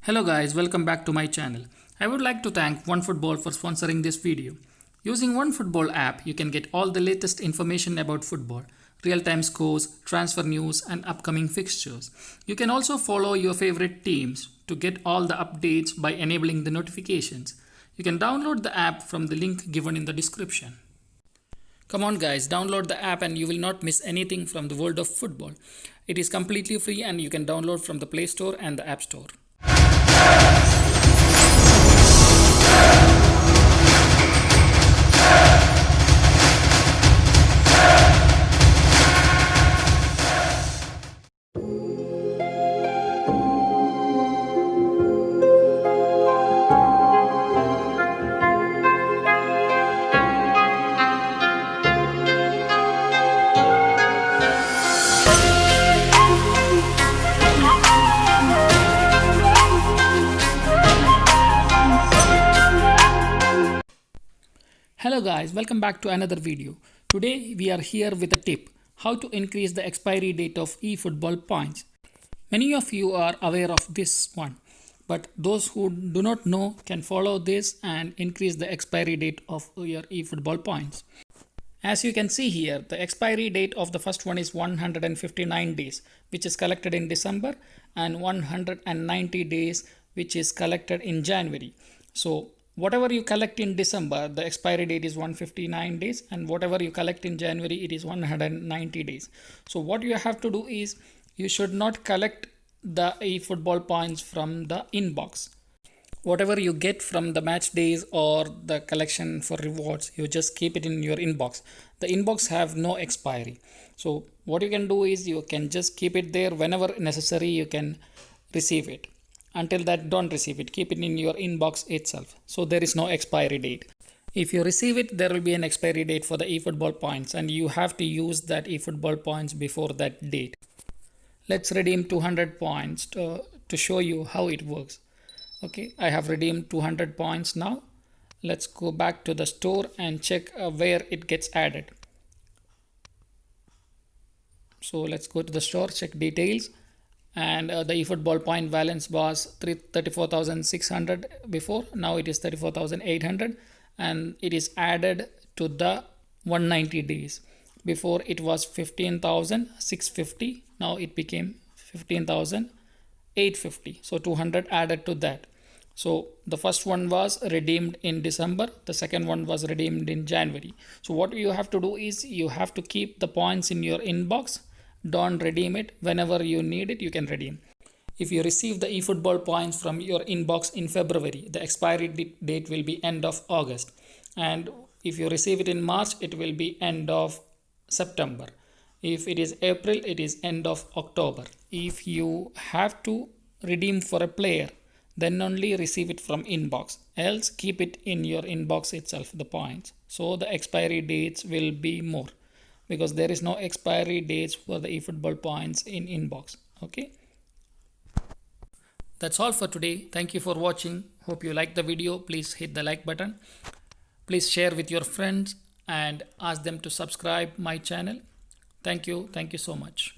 Hello guys, welcome back to my channel. I would like to thank OneFootball for sponsoring this video. Using OneFootball app, you can get all the latest information about football, real-time scores, transfer news and upcoming fixtures. You can also follow your favorite teams to get all the updates by enabling the notifications. You can download the app from the link given in the description. Come on guys, download the app and you will not miss anything from the world of football. It is completely free and you can download from the Play Store and the App Store. Hello guys, welcome back to another video. Today we are here with a tip, how to increase the expiry date of eFootball points. Many of you are aware of this one, but those who do not know can follow this and increase the expiry date of your eFootball points. As you can see here, the expiry date of the first one is 159 days, which is collected in December, and 190 days, which is collected in January. So whatever you collect in December, the expiry date is 159 days, and whatever you collect in January, it is 190 days. So what you have to do is, you should not collect the eFootball points from the inbox. Whatever you get from the match days or the collection for rewards, you just keep it in your inbox. The inbox have no expiry. So what you can do is, you can just keep it there. Whenever necessary, you can receive it. Until that, don't receive it. Keep it in your inbox itself. So there is no expiry date. If you receive it, there will be an expiry date for the eFootball points, and you have to use that eFootball points before that date. Let's redeem 200 points to show you how it works. Okay, I have redeemed 200 points now. Let's go back to the store and check where it gets added. So let's go to the store, check details. And the eFootball point balance was 34,600 before. Now it is 34,800, and it is added to the 190 days. Before it was 15,650. Now it became 15,850. So 200 added to that. So the first one was redeemed in December. The second one was redeemed in January. So what you have to do is, you have to keep the points in your inbox. Don't redeem it. Whenever you need it, you can redeem. If you receive the eFootball points from your inbox in February, the expiry date will be end of August. And if you receive it in March, it will be end of September. If it is April, it is end of October. If you have to redeem for a player, then only receive it from inbox. Else keep it in your inbox itself, the points. So the expiry dates will be more, because there is no expiry dates for the eFootball points in inbox. Okay, that's all for today. Thank you for watching. Hope you liked the video. Please hit the like button. Please share with your friends and ask them to subscribe my channel. Thank you so much.